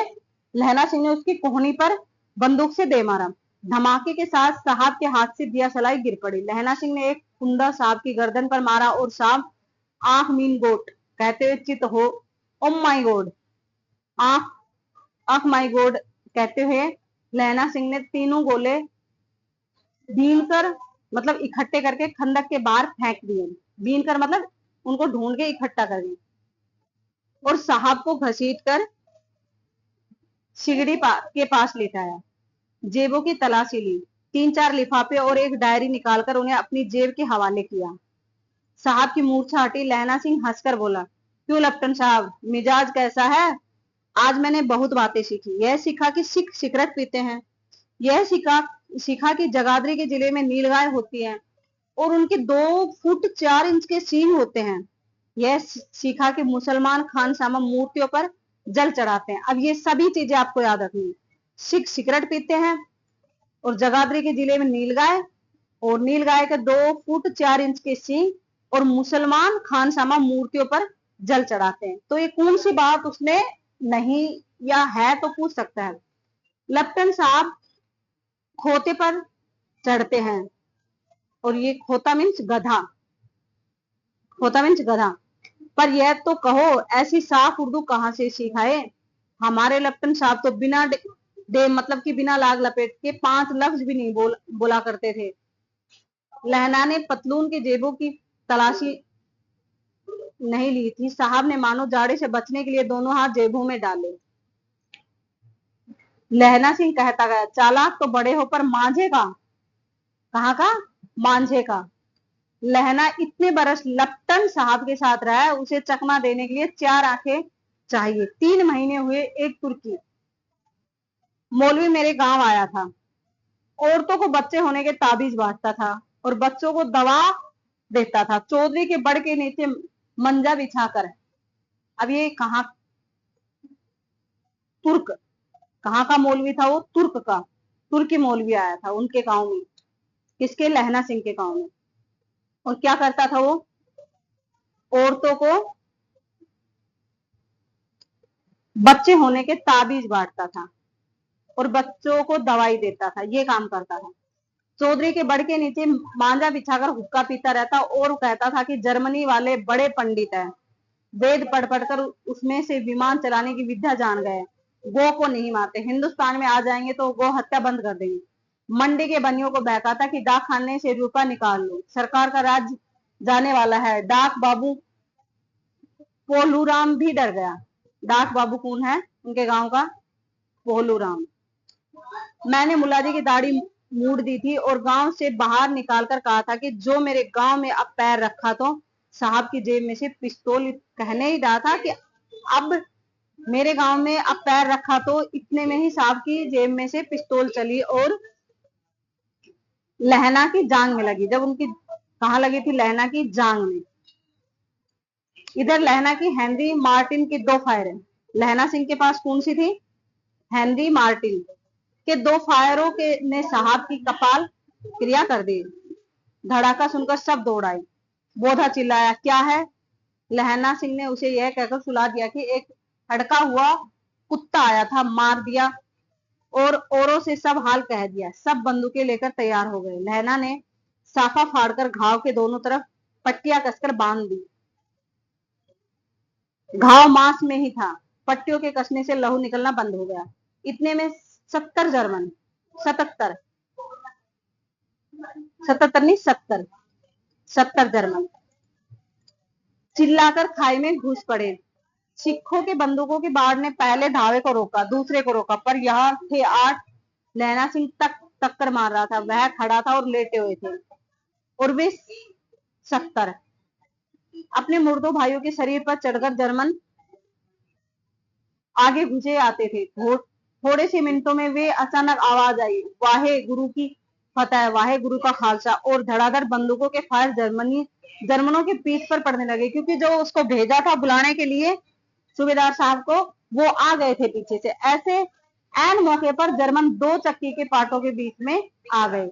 लहना सिंह ने उसकी कोहनी पर बंदूक से दे मारा। धमाके के साथ साहब के हाथ से दिया सलाई गिर पड़ी। लहना सिंह ने एक कुंदा साहब की गर्दन पर मारा और साहब आंख मीन गोट कहते हुए चित हो ओ माई गॉड आंख आंख माई गॉड कहते हुए लहना सिंह ने तीनों गोले बीन कर मतलब इकट्ठे करके खंदक के बाहर फेंक दिए। बीन कर मतलब उनको ढूंढ के इकट्ठा कर दिए और साहब को घसीट कर सिगड़ी के पास लेटाया। जेबों की तलाशी ली। 3-4 लिफाफे और एक डायरी निकालकर उन्हें अपनी जेब के हवाले किया। साहब की मूर्छा हटी। लहना सिंह हंसकर बोला, क्यों लेफ्टिनेंट साहब, मिजाज कैसा है? आज मैंने बहुत बातें सीखी। यह सीखा कि सिख सिगरेट पीते हैं। यह सीखा कि जगाधरी के जिले में नीलगाय होती है और उनके 2 फुट 4 इंच के सींग होते हैं। यह सीखा कि मुसलमान खानसामा मूर्तियों पर जल चढ़ाते हैं। अब ये सभी चीजें आपको याद रखनी। सिख सिगरेट पीते हैं और जगाधरी के जिले में नीलगाय और नीलगाय के 2 फुट 4 इंच के सींग और मुसलमान खानसामा मूर्तियों पर जल चढ़ाते हैं। तो ये कौन सी बात उसने नहीं या है तो पूछ सकता है। लेफ्टिनेंट साहब खोते पर चढ़ते हैं और ये खोता मीन्स गधा। खोता मीन्स गधा। पर यह तो कहो ऐसी साफ उर्दू कहां से सीखाए? हमारे लेफ्टिनेंट साहब तो बिना दे मतलब कि बिना लाग लपेट के 5 लफ्ज भी नहीं बोला करते थे। लहना ने पतलून की जेबों की तलाशी नहीं ली थी। साहब ने मानो जाड़े से बचने के लिए दोनों हाथ जेबों में डाले। लहना सिंह कहता गया, चालाक तो बड़े हो पर मांझे का। कहाँ का? मांझे का। लहना इतने बरस लेफ्टिनेंट साहब के साथ रहा है, उसे चकमा देने के लिए 4 आंखें चाहिए। 3 महीने हुए। एक तुर्की मौलवी मेरे गांव आया था। औरतों को बच्चे होने के ताबीज बांटता था और बच्चों को दवा देता था। चौधरी के बड़ के नीचे मंजा बिछाकर। अब ये कहाँ तुर्क कहाँ का मौलवी था? वो तुर्क का तुर्की मौलवी आया था उनके गांव में। किसके? लहना सिंह के गांव में। और क्या करता था वो? औरतों को बच्चे होने के ताबीज बांटता था और बच्चों को दवाई देता था। ये काम करता था। चौधरी के बड़ के नीचे मांझा बिछाकर हुक्का पीता रहता और कहता था कि जर्मनी वाले बड़े पंडित हैं। वेद पढ़ पढ़कर उसमें से विमान चलाने की विद्या जान गए। गौ को नहीं मारते। हिंदुस्तान में आ जाएंगे तो गौ हत्या बंद कर देंगे। मंडी के बनियों को बहकाता कि डाक खाने से रुपया निकाल लो, सरकार का राज जाने वाला है। डाक बाबू पोलूराम भी डर गया। डाक बाबू कौन है? उनके गांव का पोलूराम। मैंने मुलाजी की दाढ़ी मूड दी थी और गांव से बाहर निकालकर कहा था कि जो मेरे गांव में अब पैर रखा तो साहब की जेब में से पिस्तौल। कहने ही रहा था कि अब मेरे गांव में अब पैर रखा तो इतने में ही साहब की जेब में से पिस्तौल चली और लहना की जांग में लगी। जब उनकी कहां लगी थी? लहना की जांग में। इधर लहना की हेनरी मार्टिन की 2 फायर है। लहना सिंह के पास कौन सी थी? हेनरी मार्टिन के 2 फायरों के ने साहब की कपाल क्रिया कर दी। धड़ाका सुनकर सब दौड़ आए। बोधा चिल्लाया, क्या है? लहना सिंह ने उसे यह कहकर सुला दिया कि एक हड़का हुआ कुत्ता आया था, मार दिया और औरों से सब हाल कह दिया। सब बंदूकें लेकर तैयार हो गए। लहना ने साफा फाड़कर घाव के दोनों तरफ पट्टियां कसकर बांध दी। घाव मांस में ही था। पट्टियों के कसने से लहू निकलना बंद हो गया। इतने में 77 जर्मन चिल्लाकर खाई में घुस पड़े। सिखों के बंदूकों की बाढ़ ने पहले धावे को रोका, दूसरे को रोका, पर यहाँ थे 8। लहना सिंह टक्कर मार रहा था। वह खड़ा था और लेटे हुए थे और वे 70 अपने मुर्दों भाइयों के शरीर पर चढ़कर जर्मन आगे घुसे आते थे। थोड़े से मिनटों में वे अचानक आवाज आई, वाहे गुरु की फतह, वाहे गुरु का खालसा, और धड़ाधड़ बंदूकों के फायर जर्मनों के पीठ पर पड़ने लगे। क्योंकि जो उसको भेजा था बुलाने के लिए सूबेदार साहब को, वो आ गए थे पीछे से। ऐसे एन मौके पर जर्मन 2 चक्की के पाटों के बीच में आ गए।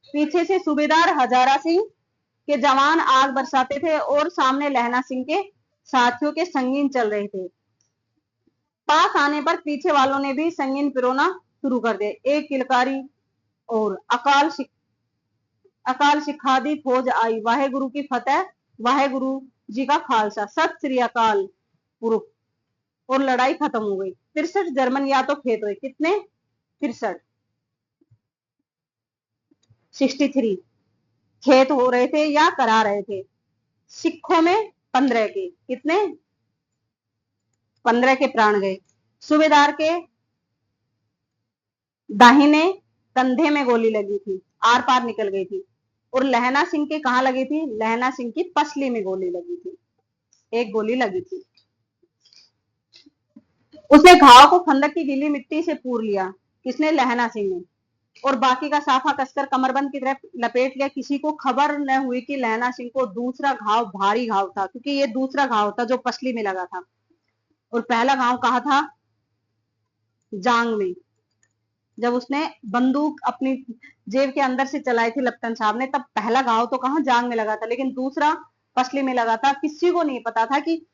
पीछे से सूबेदार हजारा सिंह के जवान आग बरसाते थे और सामने लहना सिंह के साथियों के संगीन चल रहे थे। पास आने पर पीछे वालों ने भी संगीन पिरोना शुरू कर दिए। एक किलकारी और अकाल सिखादी फौज आई, वाहे गुरु की फतेह, वाहे गुरु जी का खालसा, सत श्री अकाल पुरुष, और लड़ाई खत्म हो गई। 63 जर्मन या तो खेत हुए। कितने? 63, 63 खेत हो रहे थे या करा रहे थे। सिखों में 15 के, कितने? 15 के प्राण गए। सूबेदार के दाहिने कंधे में गोली लगी थी, आर पार निकल गई थी। और लहना सिंह के कहां लगी थी? लहना सिंह की पसली में गोली लगी थी, एक गोली लगी थी। उसने घाव को खंदक की गीली मिट्टी से पूर लिया। किसने? लहना सिंह ने। और बाकी का साफा कसकर कमरबंद की तरफ लपेट लिया। किसी को खबर न हुई कि लहना सिंह को दूसरा घाव भारी घाव था, क्योंकि ये दूसरा घाव था जो पसली में लगा था। और पहला घाव कहा था? जांग में। जब उसने बंदूक अपनी जेब के अंदर से चलाई थी लप्टन साहब ने, तब पहला घाव तो कहां? जांग में लगा था, लेकिन दूसरा पसली में लगा था। किसी को नहीं पता था कि,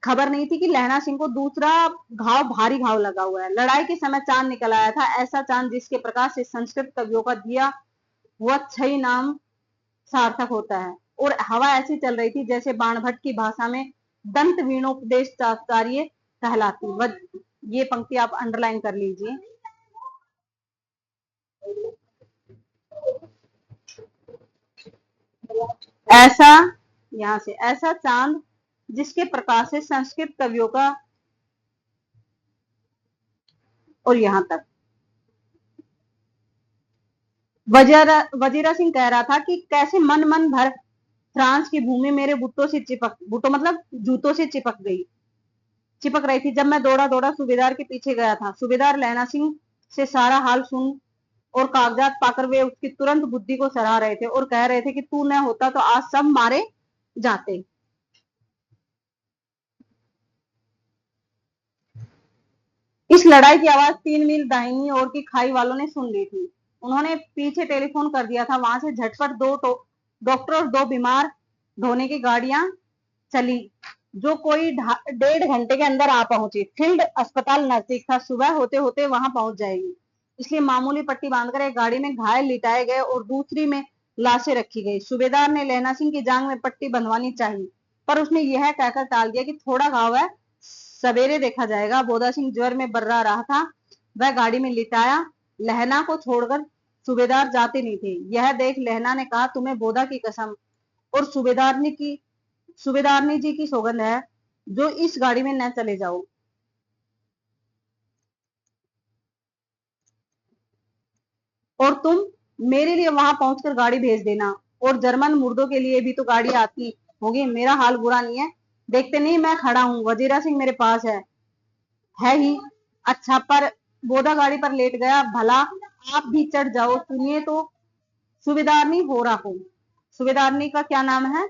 खबर नहीं थी कि लहना सिंह को दूसरा घाव भारी घाव लगा हुआ है। लड़ाई के समय चांद निकल आया था, ऐसा चांद जिसके प्रकाश से संस्कृत कवियों का दिया हुआ छई नाम सार्थक होता है। और हवा ऐसी चल रही थी जैसे बाणभट्ट की भाषा में दंत वीणोपदेश कार्य कहलाती। ये पंक्ति आप अंडरलाइन कर लीजिए। ऐसा, यहां से, ऐसा चांद जिसके प्रकाश से संस्कृत कवियों का, और यहां तक वजीरा सिंह कह रहा था कि कैसे मन मन भर फ्रांस की भूमि मेरे बुटों से बुटों मतलब जूतों से चिपक रही थी जब मैं दौड़ा दौड़ा सूबेदार के पीछे गया था। सूबेदार लहना सिंह से सारा हाल सुन और कागजात पाकर वे उसकी तुरंत बुद्धि को सराह रहे थे और कह रहे थे कि तू न होता तो आज सब मारे जाते। इस लड़ाई की आवाज 3 मील दाहिनी ओर की खाई वालों ने सुन ली थी। उन्होंने पीछे टेलीफोन कर दिया था। वहां से झटपट 2 डॉक्टर और 2 बीमार ढोने की गाड़ियां चली, जो कोई 1.5 घंटे के अंदर आ पहुंची। फील्ड अस्पताल नजदीक था, सुबह होते होते वहां पहुंच जाएगी, इसलिए मामूली पट्टी बांधकर एक गाड़ी में घायल लिटाए गए और दूसरी में लाशें रखी गई। सूबेदार ने लहना सिंह की जांग में पट्टी बंधवानी चाहिए, पर उसने यह कहकर टाल दिया कि थोड़ा घाव है, सवेरे देखा जाएगा। बोधा सिंह ज्वर में बर्रा रहा था, वह गाड़ी में लिटाया। लहना को छोड़कर सूबेदार जाते नहीं थे। यह देख लहना ने कहा, तुम्हें बोधा की कसम और सूबेदारनी जी की सौगंध है, जो इस गाड़ी में न चले जाओ। और तुम मेरे लिए वहां पहुंचकर गाड़ी भेज देना, और जर्मन मुर्दों के लिए भी तो गाड़ी आती होगी। मेरा हाल बुरा नहीं है, देखते नहीं मैं खड़ा हूं, वजीरा सिंह मेरे पास है ही। अच्छा, पर बोधा गाड़ी पर लेट गया, भला आप भी चढ़ जाओ। सुनिए तो, सूबेदारनी होरा को, सूबेदारनी का क्या नाम है?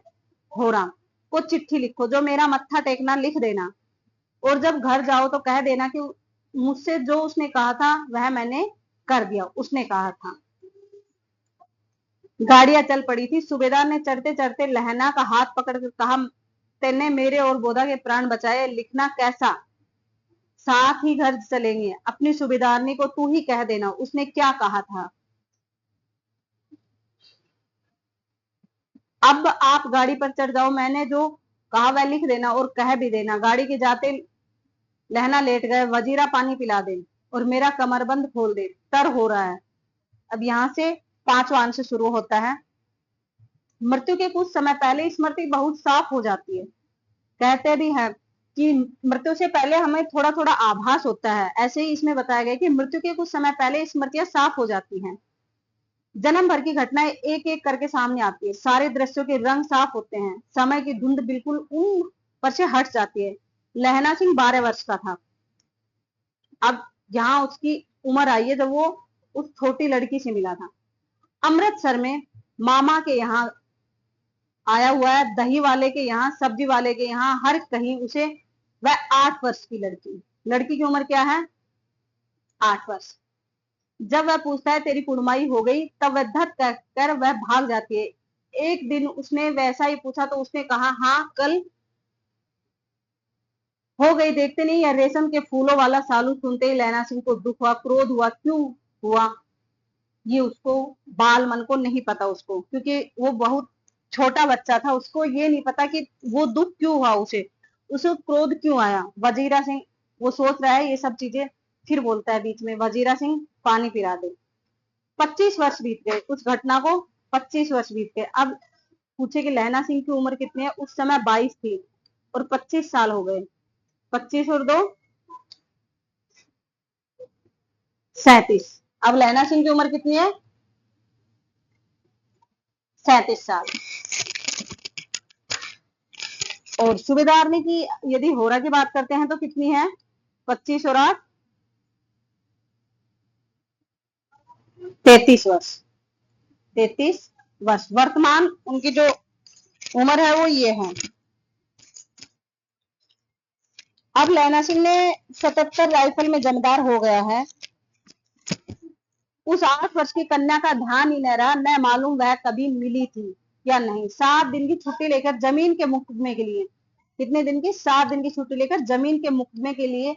होरा को चिट्ठी लिखो, जो मेरा मत्था टेकना लिख देना, और जब घर जाओ तो कह देना कि मुझसे जो उसने कहा था वह मैंने कर दिया, उसने कहा था। गाड़ियां चल पड़ी थी। सूबेदार ने चढ़ते चढ़ते लहना का हाथ पकड़कर कहा, तेने मेरे और बोधा के प्राण बचाए, लिखना कैसा? साथ ही घर चलेंगे। अपनी सूबेदारनी को तू ही कह देना उसने क्या कहा था। अब आप गाड़ी पर चढ़ जाओ, मैंने जो कहा वह लिख देना और कह भी देना। गाड़ी के जाते लहना लेट गए। वजीरा पानी पिला दे और मेरा कमरबंद खोल दे, तर हो रहा है। अब यहां से 5वां अंश शुरू होता है। मृत्यु के कुछ समय पहले स्मृति बहुत साफ हो जाती है। कहते भी हैं कि मृत्यु से पहले हमें थोड़ा थोड़ा आभास होता है। ऐसे ही इसमें बताया गया कि मृत्यु के कुछ समय पहले स्मृतियां साफ हो जाती हैं। जन्म भर की घटनाएं एक एक करके सामने आती है। सारे दृश्यों के रंग साफ होते हैं। समय की धुंध बिल्कुल उन पर से हट जाती है। लहना सिंह 12 वर्ष का था। अब यहाँ उसकी उम्र आई है जब वो उस छोटी लड़की से मिला था। अमृतसर में मामा के यहाँ आया हुआ है, दही वाले के यहाँ, सब्जी वाले के यहाँ, हर कहीं उसे वह 8 वर्ष की लड़की, लड़की की उम्र क्या है? 8 वर्ष। जब वह पूछता है तेरी कुड़माई हो गई, तब वह धक कर वह भाग जाती है। एक दिन उसने वैसा ही पूछा तो उसने कहा हाँ कल हो गई। देखते नहीं यह रेशम के फूलों वाला सालू सुनते ही लैला सिंह को दुख हुआ, क्रोध हुआ। क्यों हुआ ये उसको बाल मन को नहीं पता उसको, क्योंकि वो बहुत छोटा बच्चा था, उसको ये नहीं पता कि वो दुख क्यों हुआ, उसे क्रोध क्यों आया। वजीरा सिंह वो सोच रहा है ये सब चीजें, फिर बोलता है बीच में, वजीरा सिंह पानी पिला दे। 25 वर्ष बीत गए उस घटना को, 25 वर्ष बीत गए। अब पूछे कि लहना सिंह की उम्र कितनी है? उस समय 22 थी और 25 साल हो गए। 25 और 2 37। अब लहना सिंह की उम्र कितनी है? 37 साल। और सूबेदारनी की यदि होरा की बात करते हैं तो कितनी है? 25 और 8 33 वर्ष। 33 वर्ष वर्तमान उनकी जो उम्र है वो ये है। अब लैला सिंह ने 77 राइफल में जमींदार हो गया है। उस 8 वर्ष की कन्या का ध्यान ही न रहा, न मालूम वह कभी मिली थी या नहीं। 7 दिन की छुट्टी लेकर जमीन के मुकदमे के लिए, कितने दिन की? 7 दिन की छुट्टी लेकर जमीन के मुकदमे के लिए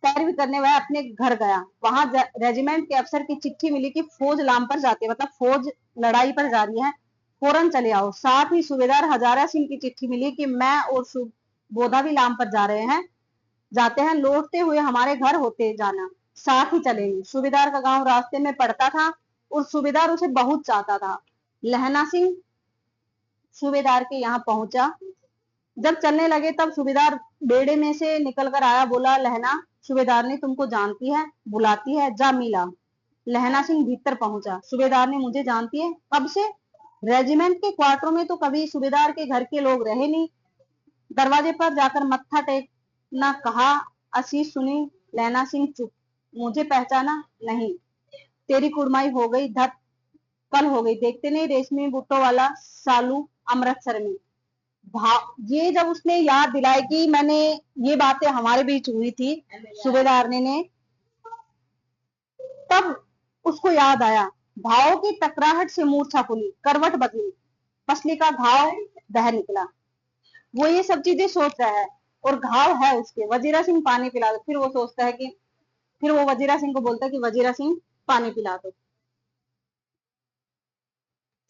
पैरवी करने वह अपने घर गया। वहां रेजिमेंट के अफसर की चिट्ठी मिली कि फौज लाम पर जाती है, मतलब फौज लड़ाई पर जा रही है, फौरन चले आओ। साथ ही सूबेदार हजारा सिंह की चिट्ठी मिली कि मैं और बोधा भी लाम पर जा रहे हैं, जाते हैं, लौटते हुए हमारे घर होते जाना, साथ ही चलेंगे। सूबेदार का गांव रास्ते में पड़ता था और सूबेदार उसे बहुत चाहता था। लहना सिंह सूबेदार के यहाँ पहुंचा। जब चलने लगे तब सूबेदार बेड़े में से निकल कर आया, बोला लहना सूबेदार ने तुमको जानती है, बुलाती है, जा मिला। लहना सिंह भीतर पहुंचा। सूबेदार ने मुझे जानती है? कब से? रेजिमेंट के क्वार्टरों में तो कभी सूबेदार के घर के लोग रहे नहीं। दरवाजे पर जाकर मत्था टेकना कहा। आशीष सुनी। लैना सिंह चुप। मुझे पहचाना नहीं? तेरी कुड़माई हो गई धत, कल हो गई। देखते नहीं रेशमी बुट्टो वाला सालू अमृतसर में। ये जब उसने याद दिलाई कि मैंने ये बातें हमारे बीच हुई थी सूबेदार ने, तब उसको याद आया। भाव की टकराहट से मूर्छा खुली, करवट बदली, पसली का घाव बह निकला। वो ये सब चीजें सोच रहा है और घाव है उसके। वजीरा सिंह पानी पिला दो। फिर वो सोचता है कि, फिर वो वजीरा सिंह को बोलता है कि वजीरा सिंह पानी पिला दो।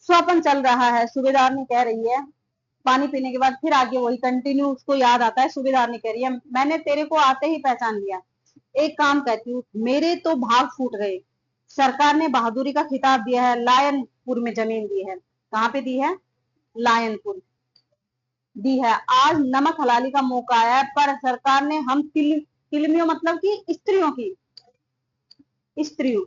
स्वपन चल रहा है, सूबेदार ने कह रही है। पानी पीने के बाद फिर आगे वही कंटिन्यू उसको याद आता है। सूबेदार ने कह रही है मैंने तेरे को आते ही पहचान लिया। एक काम कहती हूँ, मेरे तो भाग फूट गए। सरकार ने बहादुरी का खिताब दिया है, लायनपुर में जमीन दी है। कहाँ पे दी है? लायनपुर दी है। आज नमक हलाली का मौका आया है, पर सरकार ने हम तिलमियों मतलब की स्त्रियों स्त्रियों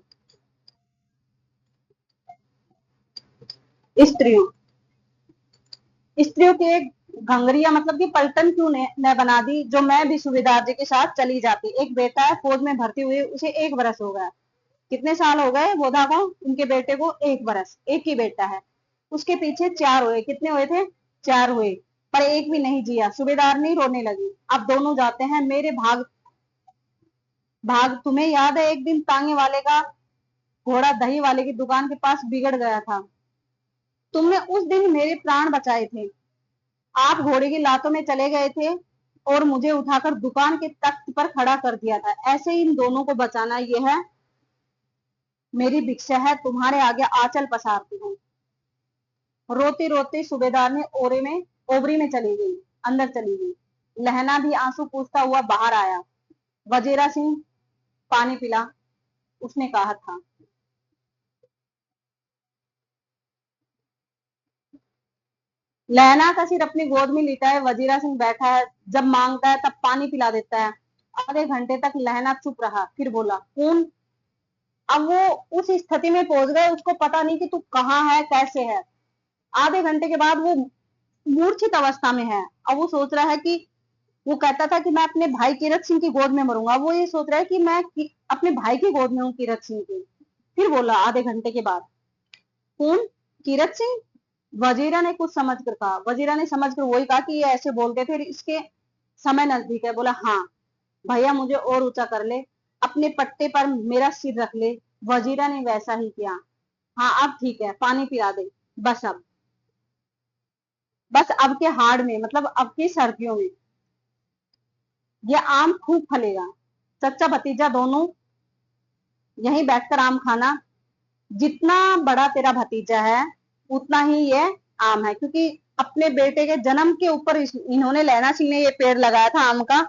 स्त्रियों के घंगरिया मतलब कि पलटन क्यों न बना दी, जो मैं भी सूबेदार जी के साथ चली जाती। एक बेटा है फौज में भर्ती हुए, उसे 1 बरस हो गया। कितने साल हो गए बोधा को? उनके बेटे को 1 बरस। एक ही बेटा है, उसके पीछे 4 हुए। कितने हुए थे? 4 हुए, पर एक भी नहीं जिया। सूबेदार नहीं रोने लगी। अब दोनों जाते हैं। मेरे भाग भाग तुम्हें याद है एक दिन तांगे वाले का घोड़ा दही वाले की दुकान के पास बिगड़ गया था? तुमने उस दिन मेरे प्राण बचाए थे। आप घोड़े की लातों में चले गए थे और मुझे उठाकर दुकान के तख्त पर खड़ा कर दिया था। ऐसे ही इन दोनों को बचाना, यह है मेरी भिक्षा है, तुम्हारे आगे आंचल पसारती हूँ। रोते रोते सूबेदार ने ओबरी में चली गई, अंदर चली गई। लहना भी आंसू पूछता हुआ बाहर आया। वजीरा सिंह पानी पिला, उसने कहा था। लहना का सिर अपनी गोद में लेटा है, वजीरा सिंह बैठा है। जब मांगता है तब पानी पिला देता है। आधे घंटे तक लहना चुप रहा, फिर बोला कौन? अब वो उस स्थिति में पहुंच गए, उसको पता नहीं कि तू कहाँ है, कैसे है। आधे घंटे के बाद वो मूर्छित अवस्था में है। अब वो सोच रहा है कि, वो कहता था कि मैं अपने भाई कीरत सिंह की गोद में मरूंगा। वो ये सोच रहा है कि मैं अपने भाई की गोद में हूँ, कीरत सिंह की। फिर बोला आधे घंटे के बाद, कौन? कीरत सिंह। वजीरा ने कुछ समझ कर कहा। वजीरा ने समझ कर वही कहा कि ये ऐसे बोलते थे, इसके समय नजदीक है। बोला हाँ भैया मुझे और ऊंचा कर ले, अपने पट्टे पर मेरा सिर रख ले। वजीरा ने वैसा ही किया। हाँ अब ठीक है, पानी पिला दे। बस अब, बस अब के हाड़ में, मतलब अब की सर्दियों में ये आम खूब फलेगा। चचा भतीजा दोनों यहीं बैठकर आम खाना। जितना बड़ा तेरा भतीजा है उतना ही ये आम है, क्योंकि अपने बेटे के जन्म के ऊपर इन्होंने, लैला सिंह ने ये पेड़ लगाया था आम का।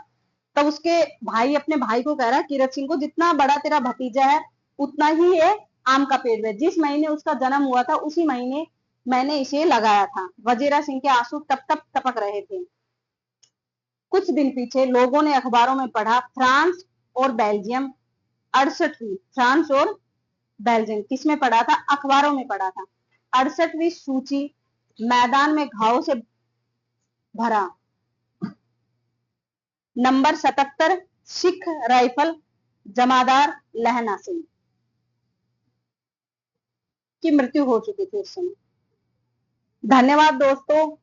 तब उसके भाई अपने भाई को कह रहा है कीरत सिंह को, जितना बड़ा तेरा भतीजा है उतना ही ये आम का पेड़ है। जिस महीने उसका जन्म हुआ था उसी महीने मैंने इसे लगाया था। वजीरा सिंह के आंसू टप टप टपक रहे थे। कुछ दिन पीछे लोगों ने अखबारों में पढ़ा, फ्रांस और बेल्जियम 68वीं, फ्रांस और बेल्जियम किस में पढ़ा था? अखबारों में पढ़ा था। 68वीं सूची मैदान में घावों से भरा। नंबर 77 सिख राइफल जमादार लहना सिंह की मृत्यु हो चुकी थी उस समय। धन्यवाद दोस्तों,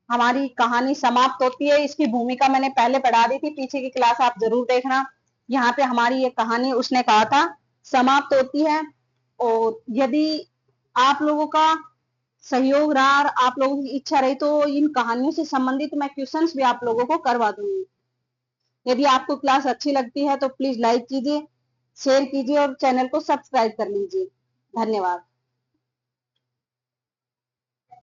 हमारी कहानी समाप्त होती है। इसकी भूमिका मैंने पहले पढ़ा दी थी, पीछे की क्लास आप जरूर देखना। यहाँ पे हमारी ये कहानी उसने कहा था समाप्त होती है। और यदि आप लोगों का सहयोग रहा और आप लोगों की इच्छा रही तो इन कहानियों से संबंधित मैं क्वेश्चंस भी आप लोगों को करवा दूंगी। यदि आपको क्लास अच्छी लगती है तो प्लीज लाइक कीजिए, शेयर कीजिए और चैनल को सब्सक्राइब कर लीजिए। धन्यवाद।